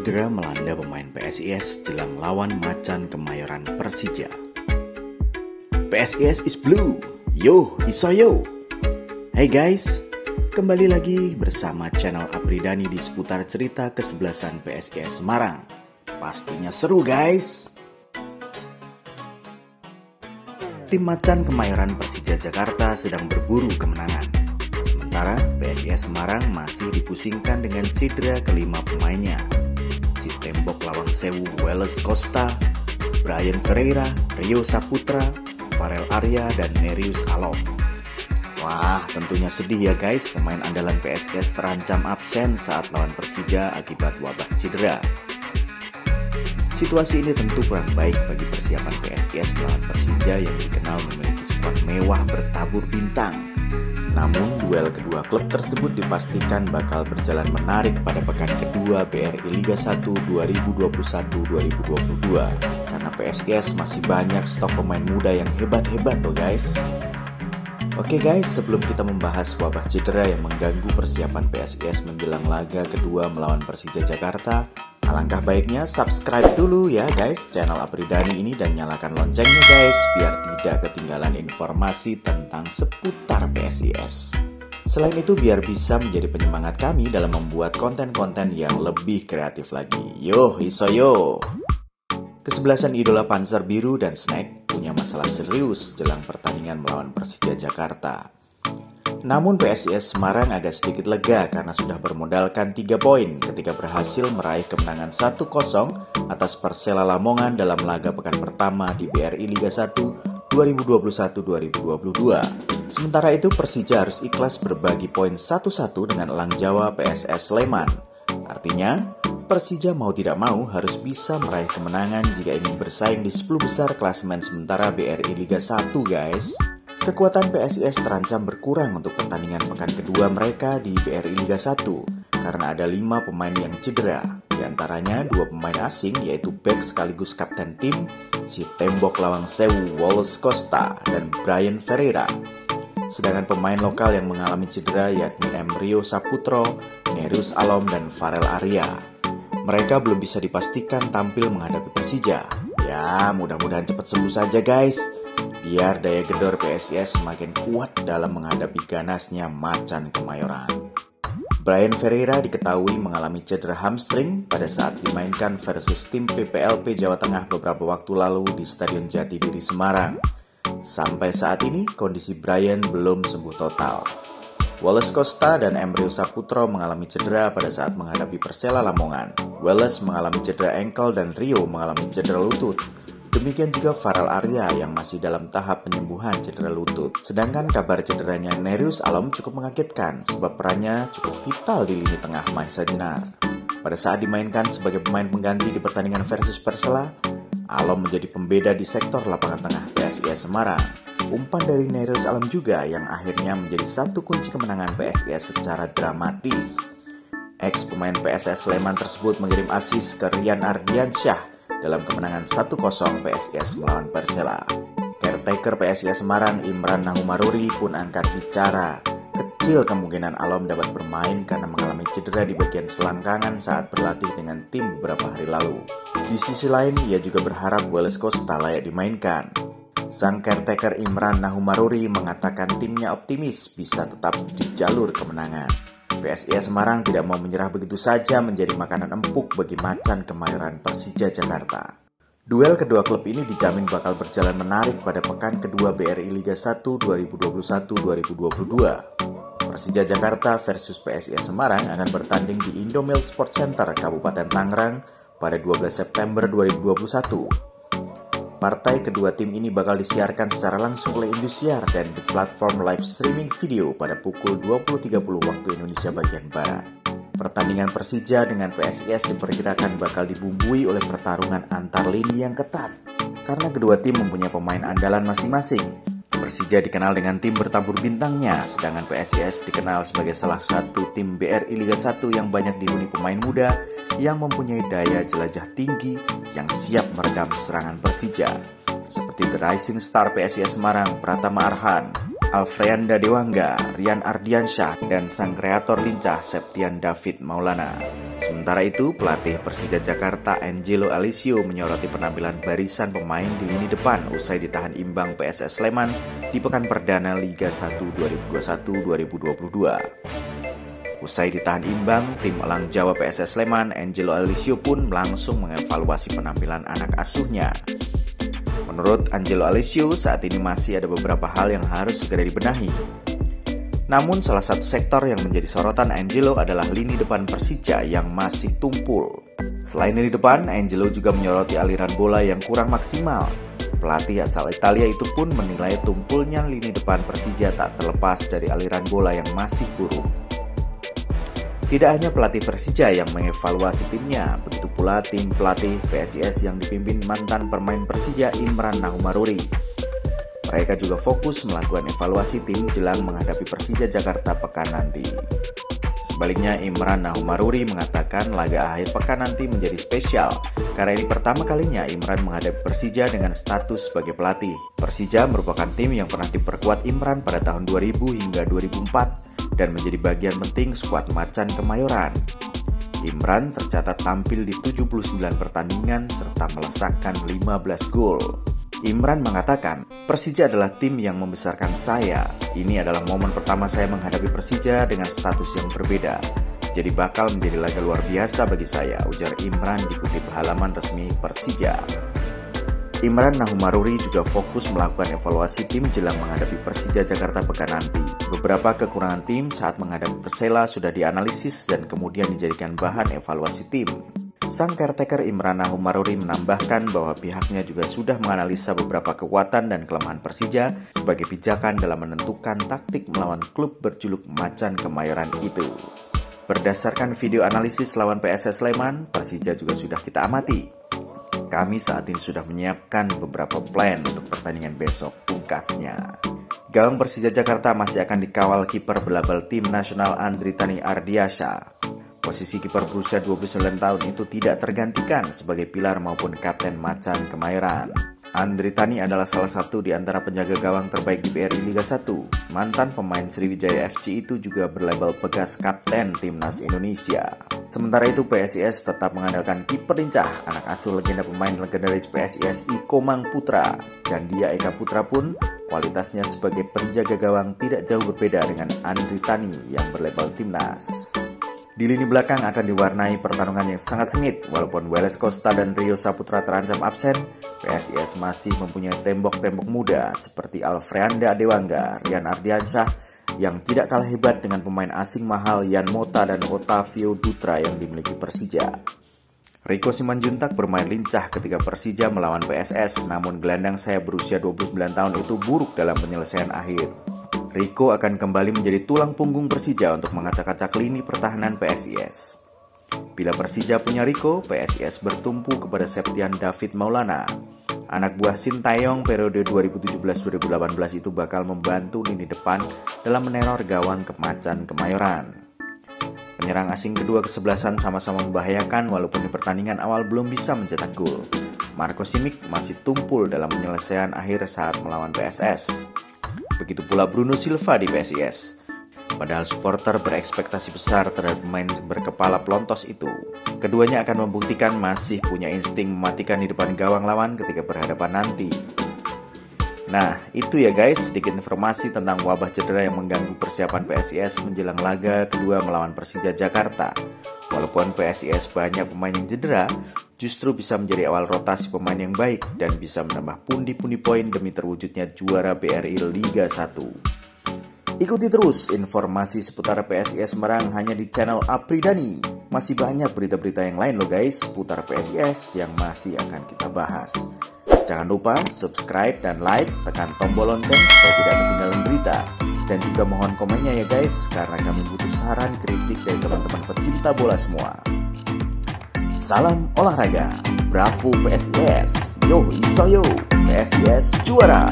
cedera melanda pemain PSIS jelang lawan Macan Kemayoran Persija. PSIS is blue, yo isoyo. Hey guys, kembali lagi bersama channel Apridani di seputar cerita kesebelasan PSIS Semarang. Pastinya seru guys. Tim Macan Kemayoran Persija Jakarta sedang berburu kemenangan. Sementara PSIS Semarang masih dipusingkan dengan cedera kelima pemainnya. Si tembok Lawang Sewu Wallace Costa, Bryan Ferreira, Rio Saputra, Farel Arya, dan Nereus Alom. Wah, tentunya sedih ya guys, pemain andalan PSIS terancam absen saat lawan Persija akibat wabah cedera. Situasi ini tentu kurang baik bagi persiapan PSIS melawan Persija yang dikenal memiliki skuad mewah bertabur bintang. Namun, duel kedua klub tersebut dipastikan bakal berjalan menarik pada pekan kedua BRI Liga 1 2021-2022 karena PSIS masih banyak stok pemain muda yang hebat-hebat loh guys. Oke guys, sebelum kita membahas wabah cedera yang mengganggu persiapan PSIS menjelang laga kedua melawan Persija Jakarta, alangkah baiknya subscribe dulu ya guys channel Apridani ini dan nyalakan loncengnya guys biar tidak ketinggalan informasi tentang seputar PSIS. Selain itu biar bisa menjadi penyemangat kami dalam membuat konten-konten yang lebih kreatif lagi. Yo isoyo. Kesebelasan idola Panzer Biru dan Snack punya masalah serius jelang pertandingan melawan Persija Jakarta. Namun PSIS Semarang agak sedikit lega karena sudah bermodalkan 3 poin ketika berhasil meraih kemenangan 1-0 atas Persela Lamongan dalam laga pekan pertama di BRI Liga 1 2021-2022. Sementara itu Persija harus ikhlas berbagi poin 1-1 dengan Elang Jawa PSS Sleman. Artinya, Persija mau tidak mau harus bisa meraih kemenangan jika ingin bersaing di 10 besar klasemen sementara BRI Liga 1 guys. Kekuatan PSIS terancam berkurang untuk pertandingan pekan kedua mereka di BRI Liga 1 karena ada 5 pemain yang cedera. Di antaranya 2 pemain asing yaitu bek sekaligus kapten tim, si tembok Lawang Sewu Wallace Costa dan Bryan Ferreira. Sedangkan pemain lokal yang mengalami cedera yakni Rio Saputra, Nereus Alom, dan Farel Arya. Mereka belum bisa dipastikan tampil menghadapi Persija. Ya, mudah-mudahan cepat sembuh saja guys, biar daya gedor PSIS semakin kuat dalam menghadapi ganasnya Macan Kemayoran. Bryan Ferreira diketahui mengalami cedera hamstring pada saat dimainkan versus tim PPLP Jawa Tengah beberapa waktu lalu di Stadion Jatidiri Semarang. Sampai saat ini kondisi Bryan belum sembuh total. Wallace Costa dan Rio Saputra mengalami cedera pada saat menghadapi Persela Lamongan. Wallace mengalami cedera ankle dan Rio mengalami cedera lutut. Demikian juga Farel Arya yang masih dalam tahap penyembuhan cedera lutut. Sedangkan kabar cederanya Nereus Alom cukup mengagetkan sebab perannya cukup vital di lini tengah Maesa Jenar. Pada saat dimainkan sebagai pemain pengganti di pertandingan versus Persela, Alom menjadi pembeda di sektor lapangan tengah PSIS Semarang. Umpan dari Nereus Alom juga yang akhirnya menjadi satu kunci kemenangan PSIS secara dramatis. Ex pemain PSS Sleman tersebut mengirim assist ke Rian Ardiansyah dalam kemenangan 1-0 PSIS melawan Persela. Caretaker PSIS Semarang Imran Nahumaruri pun angkat bicara. Kecil kemungkinan Alom dapat bermain karena mengalami cedera di bagian selangkangan saat berlatih dengan tim beberapa hari lalu. Di sisi lain, ia juga berharap Wallace Costa layak dimainkan. Sang caretaker Imran Nahumaruri mengatakan timnya optimis bisa tetap di jalur kemenangan. PSIS Semarang tidak mau menyerah begitu saja menjadi makanan empuk bagi Macan Kemayoran Persija Jakarta. Duel kedua klub ini dijamin bakal berjalan menarik pada pekan kedua BRI Liga 1 2021-2022. Persija Jakarta versus PSIS Semarang akan bertanding di Indomilk Sport Center Kabupaten Tangerang pada 12 September 2021. Partai kedua tim ini bakal disiarkan secara langsung oleh Indosiar dan di platform live streaming video pada pukul 20.30 waktu Indonesia bagian Barat. Pertandingan Persija dengan PSIS diperkirakan bakal dibumbui oleh pertarungan antar lini yang ketat karena kedua tim mempunyai pemain andalan masing-masing. Persija dikenal dengan tim bertabur bintangnya, sedangkan PSIS dikenal sebagai salah satu tim BRI Liga 1 yang banyak dihuni pemain muda yang mempunyai daya jelajah tinggi yang siap meredam serangan Persija. Seperti The Rising Star PSIS Semarang, Pratama Arhan, Alfreanda Dewangga, Rian Ardiansyah, dan sang kreator lincah Septian David Maulana. Sementara itu, pelatih Persija Jakarta Angelo Alisio menyoroti penampilan barisan pemain di lini depan usai ditahan imbang PSS Sleman di pekan perdana Liga 1 2021-2022. Usai ditahan imbang, tim Elang Jawa PSS Sleman, Angelo Alisio pun langsung mengevaluasi penampilan anak asuhnya. Menurut Angelo Alisio, saat ini masih ada beberapa hal yang harus segera dibenahi. Namun salah satu sektor yang menjadi sorotan Angelo adalah lini depan Persija yang masih tumpul. Selain lini depan, Angelo juga menyoroti aliran bola yang kurang maksimal. Pelatih asal Italia itu pun menilai tumpulnya lini depan Persija tak terlepas dari aliran bola yang masih buruk. Tidak hanya pelatih Persija yang mengevaluasi timnya, begitu pula tim pelatih PSIS yang dipimpin mantan pemain Persija Imran Nahumaruri. Mereka juga fokus melakukan evaluasi tim jelang menghadapi Persija Jakarta pekan nanti. Sebaliknya, Imran Nahumaruri mengatakan laga akhir pekan nanti menjadi spesial karena ini pertama kalinya Imran menghadapi Persija dengan status sebagai pelatih. Persija merupakan tim yang pernah diperkuat Imran pada tahun 2000 hingga 2004 dan menjadi bagian penting skuad Macan Kemayoran. Imran tercatat tampil di 79 pertandingan serta melesakkan 15 gol. Imran mengatakan, Persija adalah tim yang membesarkan saya. Ini adalah momen pertama saya menghadapi Persija dengan status yang berbeda. Jadi bakal menjadi laga luar biasa bagi saya, ujar Imran dikutip halaman resmi Persija. Imran Nahumaruri juga fokus melakukan evaluasi tim jelang menghadapi Persija Jakarta pekan nanti. Beberapa kekurangan tim saat menghadapi Persela sudah dianalisis dan kemudian dijadikan bahan evaluasi tim. Sang caretaker Imran Nahumaruri menambahkan bahwa pihaknya juga sudah menganalisa beberapa kekuatan dan kelemahan Persija sebagai pijakan dalam menentukan taktik melawan klub berjuluk Macan Kemayoran itu. Berdasarkan video analisis lawan PSS Sleman, Persija juga sudah kita amati. Kami saat ini sudah menyiapkan beberapa plan untuk pertandingan besok, pungkasnya. Gawang Persija Jakarta masih akan dikawal kiper belabel tim nasional Andritani Ardiansyah. Posisi kiper berusia 29 tahun itu tidak tergantikan sebagai pilar maupun kapten Macan Kemayoran. Andritani adalah salah satu di antara penjaga gawang terbaik di BRI Liga 1. Mantan pemain Sriwijaya FC itu juga berlabel bekas kapten timnas Indonesia. Sementara itu PSIS tetap mengandalkan kiper lincah anak asuh legenda pemain legendaris PSIS Iko Mang Putra. Jandia Eka Putra pun kualitasnya sebagai penjaga gawang tidak jauh berbeda dengan Andritani yang berlabel timnas. Di lini belakang akan diwarnai pertarungan yang sangat sengit. Walaupun Welles Costa dan Rio Saputra terancam absen, PSIS masih mempunyai tembok-tembok muda seperti Alfreanda Dewangga, Rian Ardiansyah yang tidak kalah hebat dengan pemain asing mahal Yan Mota dan Otavio Dutra yang dimiliki Persija. Rico Simanjuntak bermain lincah ketika Persija melawan PSS, namun gelandang sayap berusia 29 tahun itu buruk dalam penyelesaian akhir. Rico akan kembali menjadi tulang punggung Persija untuk mengacak-acak lini pertahanan PSIS. Bila Persija punya Rico, PSIS bertumpu kepada Septian David Maulana. Anak buah Sintayong periode 2017-2018 itu bakal membantu lini depan dalam meneror gawang Macan Kemayoran. Penyerang asing kedua kesebelasan sama-sama membahayakan walaupun di pertandingan awal belum bisa mencetak gol. Marco Simic masih tumpul dalam penyelesaian akhir saat melawan PSS. Begitu pula Bruno Silva di PSIS. Padahal supporter berekspektasi besar terhadap pemain berkepala pelontos itu. Keduanya akan membuktikan masih punya insting mematikan di depan gawang lawan ketika berhadapan nanti. Nah, itu ya guys, sedikit informasi tentang wabah cedera yang mengganggu persiapan PSIS menjelang laga kedua melawan Persija Jakarta. Walaupun PSIS banyak pemain yang cedera, justru bisa menjadi awal rotasi pemain yang baik dan bisa menambah pundi-pundi poin demi terwujudnya juara BRI Liga 1. Ikuti terus informasi seputar PSIS Semarang hanya di channel Apridani. Masih banyak berita-berita yang lain loh guys seputar PSIS yang masih akan kita bahas. Jangan lupa subscribe dan like, tekan tombol lonceng supaya tidak ketinggalan berita. Dan juga mohon komennya ya guys, karena kami butuh saran kritik dari teman-teman pecinta bola semua. Salam olahraga, bravo PSIS, yo iso yo, PSIS juara.